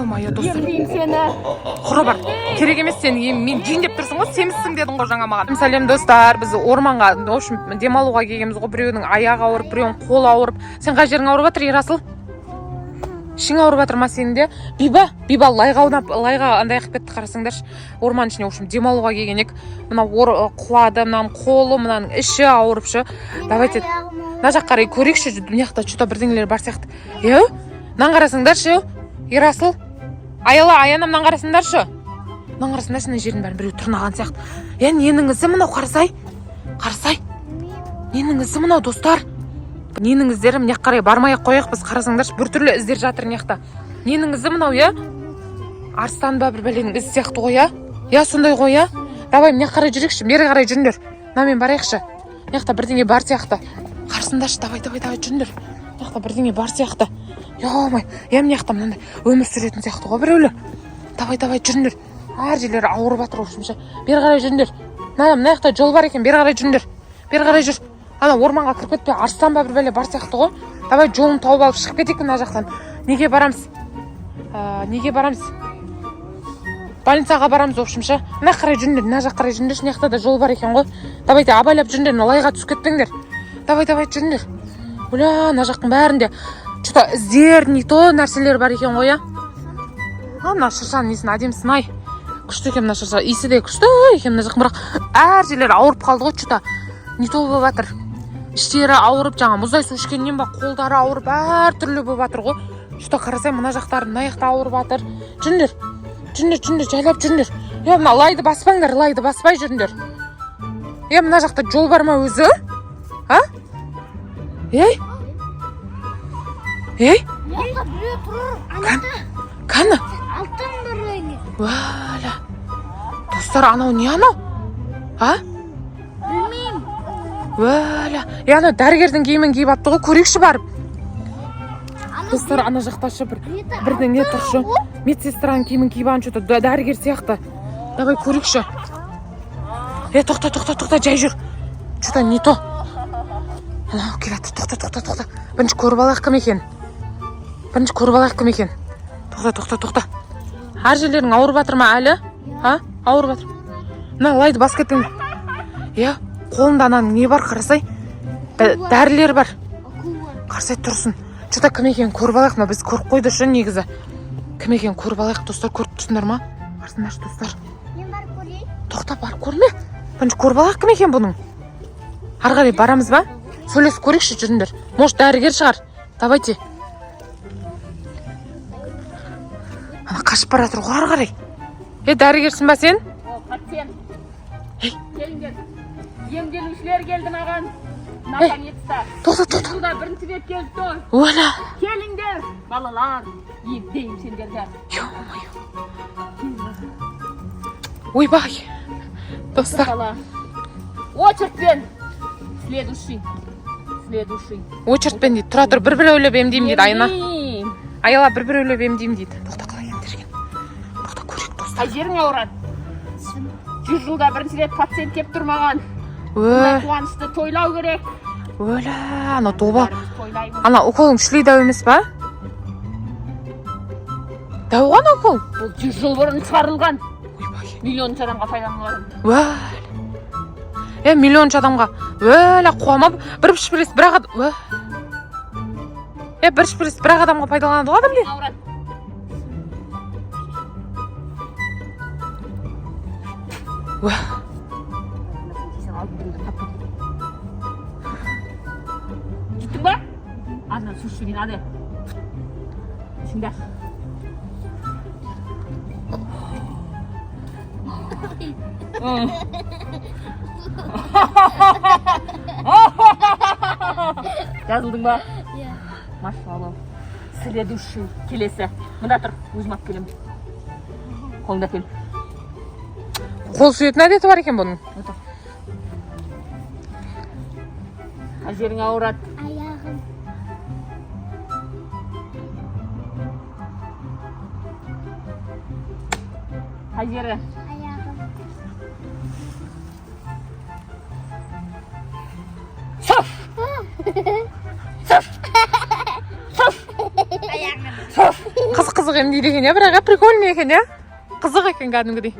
Ё-моё, достар. Емдеймін сені. Құры бар. Керек емес сен мен жейін деп тұрсың ғой, семізсің дедің ғой жаңа маған. Сәлем достар, біз орманға, в общем, демалуға келгенбіз ғой. Біреудің аяғы ауырып, біреудің қолы ауырып. Сен қай жерің ауырып жатыр, Ерасыл? Ішің ауырып жатыр ма сенің де? Биба лайға андай қылып кетті, қарасаңдаршы. Орман ішіне, в общем, демалуға келген ек. Мына құлады, мынаның қолы, мынаның іші ауырыпшы. Давайте мына жаққа қарай көрейікші, мына жақта что-то бірдеңелер бар сияқты. Мынаны қарасаңдаршы, Ерасыл. Аяна мынаны қарасаңдаршы. Мынаны қарасаңдаршы, мына жердің бәрін біреу тырнаған сияқты. Ненің ізі мынау, қарасай. Ненің ізі мынау, достар. Ненің іздері, мына қарай бармай қояйық, біз қарасаңдаршы, біртүрлі іздер жатыр мына жақта. Ненің ізі мынау, арыстан ба бір бәленің ізі сияқты ғой, сондай ғой, Давай мына қарай жүрекші, бері қарай жүріңдер. Мен барайықшы. Мына жақта бірдеңе бар сияқты. Қарасаңдаршы, давай жүріңдер. Мына жақта бірдеңе бар сияқты. Ё-май, мына жақта мынандай өмір сүретін сияқты ғой біреулер. Давай жүріңдер. Әр жерлері ауырып жатыр, общем-ше. Бері қарай жүріңдер. Мына жақта жол бар екен, бері қарай жүріңдер. Бері қарай жүр. Ана орманға кіріп кетпей, арыстан ба бір бәле бар сияқты ғой. Давай жолын тауып алып шығып кетейік мына жақтан. Неге барамыз? Больницаға барамыз, в общем-ше. Мына қарай жүріңдер, мына жаққа қарай жүріңдер. Мына жақта да жол бар екен ғой. Давайте абайлап жүріңдер, лайға түсіп кетпеңдер. Давай жүріңдер. Мына жақтың бәрінде что-то іздер, не то нәрселер бар екен ғой, Мына шыршаның несін әдемісін, ай. Күшті екен мына шырша, иісі де күшті екен мына жақтың, бірақ әр жерлері ауырып қалды ғой, что-то не то болып жатыр. Іштері ауырып, жаңа мұздай су ішкеннен ба, қолдары ауырып, әр түрлі болып жатыр ғой. Что қарасай, мына жақтары мына жақта ауырып жатыр. Жүріңдер, жайлап жүріңдер. Мына лайды баспаңдар, лайды баспай жүріңдер. Мына жақта жол бар ма өзі? Қаны? Алтын бір реңі. Валя. Достар, анау не анау? Білмеймін. Валя. Ана дәрігердің киімін киіп апты ғой, көрейікші барып. Достар, ана жақташы бірдеңе тұршы. Медсестраның киімін киіп алған что-то дәрігер сияқты. Давай көрейікші. Тоқта, жай жүр. Что-то не то. Анау келеді, тоқта. Бірінші көріп алайық кім екен. Тоқта. Әр жерлерің ауырып жатыр ма әлі? Ауырып жатыр. Мына лайды бас кеттің. Қолында ананың не бар, қарасай? Дәрілер бар. Қарасай тұрсын. Что-то кім екен көріп алайық, біз көріп қойды шын негізі. Кім екен көріп алайық, достар, көріп тұрсыңдар ма? Қарсыңдаршы, достар. Мен барып көрейін. Тоқта, барып көрме. Бірінші көріп алайық кім екен бұның. Ары қарай барамыз ба? Сөйлесіп көрейікші, жүріңдер. Может, дәрігер шығар. Давайте. Ана қашып бара жатыр ғой ары қарай. Дәрігерсің ба сен? Пациент. Келіңдер. Емделушілер келді маған. Наконец-то. Тоқта. Суда бірінші рет келді. Оля. Келіңдер, балалар. Емдеймін сендерді. Ё-моё. Ойбай. Достар. Очередьпен. Следующий. Очередьпен дейді. Тұра тұр, бір-біреулеп емдеймін дейді Айна. Аяла бір-біреулеп емдеймін дейді. Тоқта, қалай емдерген. Тоқта, көрейік достар. Қай жерің ауырады? 100 жылда бірінші рет пациент кеп тұрмаған. Қуанышты тойлау керек. Оля, ана доба. Ана уколың шүлей дәу емес па? Дәу ғана укол? Бұл 100 жыл бұрын шығарылған. Ойбай. Миллионыншы адамға пайдаланылған. Миллионыншы адамға. Қуама бір шприц бір адамға пайдаланады ғой адамле. Жеттің ба? Азынан су ішуген ады. Ішіңдер. Жазылдың ба? Машалла. Следующий келесі. Мында тұр, өзім алып келемін. Қолыңда кел. Қол сүйетін әдеті бар екен бұның. Қай жерің ауырады? Аяғым. Қай жері? Аяғым. Соф! Соф! Соф! Аяғым. Соф! Қызық қызық ем дейді екен, бірақ прикольный екен, қызық екен кәдімгідей.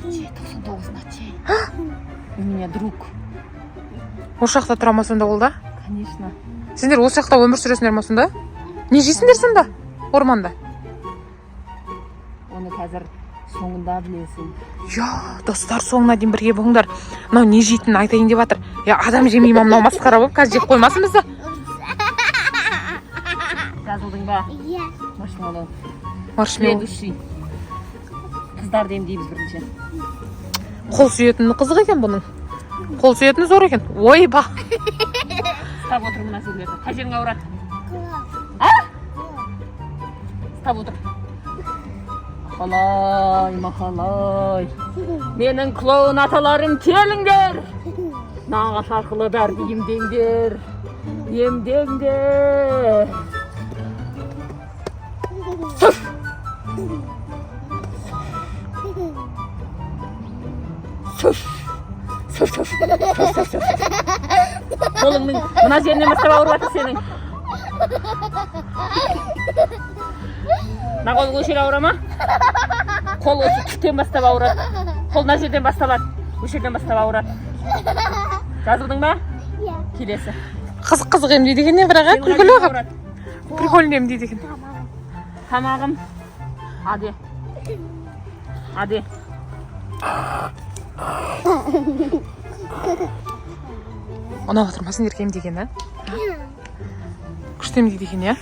99 ночей. У меня друг. Осы жақта тұра ма сонда ол да? Конечно. Сендер осы жақта өмір сүресіңдер ма сонда? Не жейсіңдер сонда? Орманда? Оны қазір соңында білесің. Достар, соңына дейін бірге болыңдар. Мынау не жейтінін айтайын деп жатыр. Адам жемей ма мынау масқара болып, қазір жеп қоймасын бізді. Жазылдың ба? Иә. Маршмеллоу. Маршмеллоу. Следующий. Қыздарды емдейміз бірінші. Қол сүйетіні қызық екен бұның. Қол сүйетіні зор екен. Ойба. Стап отыр мына сөйледі. Қай жерің ауырады? Стап отыр. Махалай. Менің клоун аталарым келіңдер. Нағаш арқылы бәрді емдеңдер. Емдеңдер. Сүф! Сүф! Сүф! Қолыңның мына жерінен бастап ауырып жатыр сенің. Мына қол өшер ауыра ма? Қол осы түктен бастап ауырады. Қол мына жерден басталады. Өшерден бастап ауырады. Жазылдың ба? Иә. Келесі. Қызық ем дейді екен, бірақ күлкілі қып. Прикольный ем дейді екен. Тамағым. Аде. Ұнап отыр ма сендерге ем деген, күшті ем дейді екен,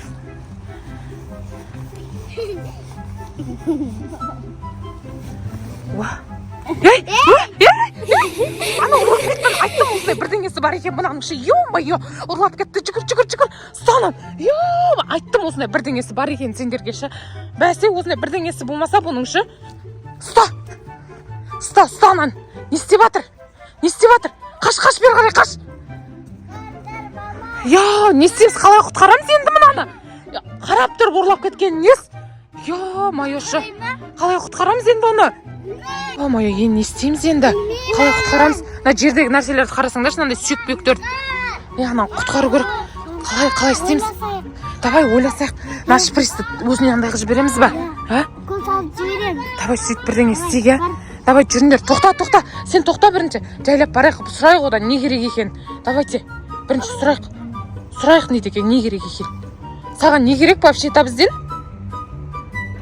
Ана ұрлап айттым осындай бірдеңесі бар екен бұның іші. Ё-моё, ұрлап кетті, жүгір. Станам. Айттым осындай бірдеңесі бар екен сендерге ше. Бәсе осындай бірдеңесі болмаса бұның іші. Станан. Не істеп жатыр? Қаш бері қарай, қаш. Не істейміз, қалай құтқарамыз енді мынаны? Қарап тұрып ұрлап кеткен нес? Майошы. Қалай құтқарамыз енді оны? Майо, не істейміз енді? Қалай құтқарамыз? Мына жердегі нәрселерді қарасаңдаршы, мынандай сүйек-бүйектер. Ана құтқару керек. Қалай істейміз? Давай ойласайық. Мына шприцті өзіне андайға жібереміз ба? Қол салып жібереміз. Давай сөйтіп бірдеңе істейік, Давай жүріңдер. Тоқта. Сен тоқта бірінші. Жайлап барайық, сұрайық одан не керек екен. Давайте. Бірінші сұрайық не екен, не керек екен. Саған не керек вообще-то бізден?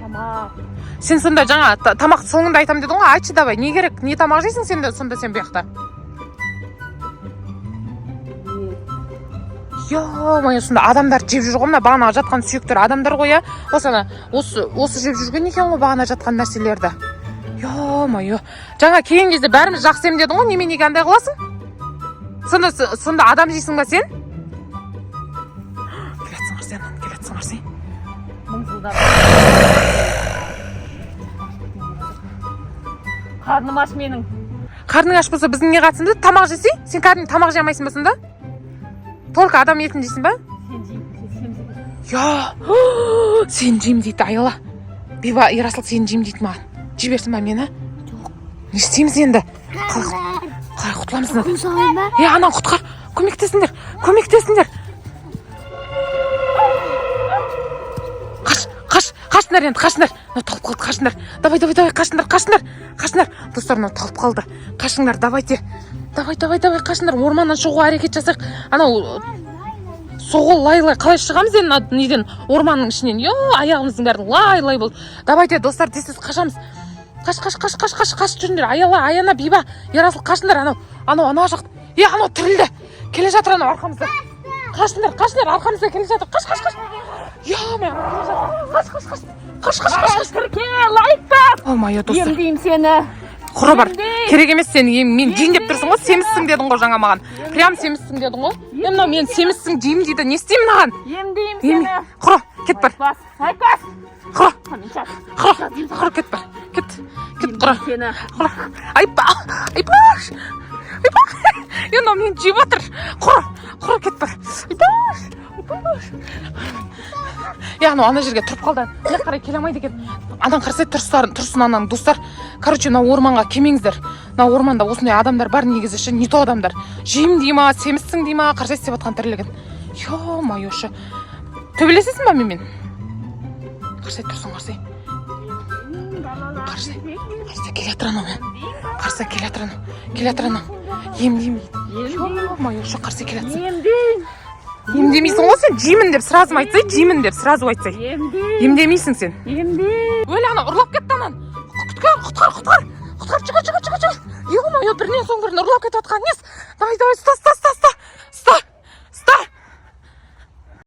Тамақ. Сен сонда жаңа тамақ соңында айтам дедің ғой, айтшы давай. Не керек? Не тамақ жейсің сен сонда сен бұяқта? Майо, сонда адамдар жеп жүр ғой, мына бағана жатқан сүйектер адамдар ғой, Осы жеп жүрген екен ғой бағана жатқан нәрселерді. Майо. Жаңа келген кезде бәріміз жақсы ем дедің ғой, неге андай қыласың? Сонда адам жейсің ба сен? Келетсіңдер сен. Мыңсылдап. Қарным аш менің. Қарның аш болса біздің не қатысымды? Тамақ жесей? Сен кәдімгі тамақ жемайсың ба сонда? Только адам етін жейсің ба? Сен жейм дейді, айла. Биба, Ерасыл сен жейм дейді маған. Жіберсін ба мені? Не істейміз енді? Қалай құтыламыз? Анан құтқар. Көмектесіңдер. Қашындар енді, қашындар. Талып қалды, қашындар. Давай, қашындар. Достар, талып қалды. Қашыңдар, давайте. Давай, қашындар. Орманнан шығуға әрекет жасайық. Анау соғыл лай қалай шығамыз енді неден, орманның ішінен? Аяғымыздың бәрін лай болды. Давайте, достар, тез қашамыз. Қаш жүріңдер. Аяна, Биба, Ерасыл, қашындар. Анау жақ. Анау тірілді. Келе жатыр анау арқамызда. Қашындар, арқамызда келе жатыр. Қаш. Қаш. Кірке, лайықпап. Майо, достар. Емдейм сені. Құры бар. Керек емес сен. Мен жейін деп тұрсың ғой, семізсің дедің ғой жаңа маған. Прям семізсің дедің ғой. Мен семізсің жеймін дейді. Не істеймін маған? Емдейм сені. Құры, кет бар. Айтпас. Құры, кет бар. Кет, құры. Айпаш. Мен жеп отыр. Құры, кет бар. Ана жерге тұрып қалды. Не қарай келе алмайды екен. Адан қарасай тұрсын анан, достар. Короче, орманға келмеңіздер. Орманда осындай адамдар бар негізі ше, не то адамдар. Жейм дей ма, семізсің дей ма, қарасай істеп жатқан тірлігін. Майошы. Төбелесесің ба мен? Қарсы тұрсың, қарсы. Қарсы келе анау. Қарсы келе анау. Ем. Ё-моё, что қарсы келе жатсың? Емдемейсің ғой сен, жеймін деп сразу айтсай, жеймін деп сразу айтсай. Емдемейсің сен. Өлі ана ұрлап кетті анан. Құтқар. Ё-моё, бірінен соң бірін ұрлап кетіп жатқан нес. Давай, ұста.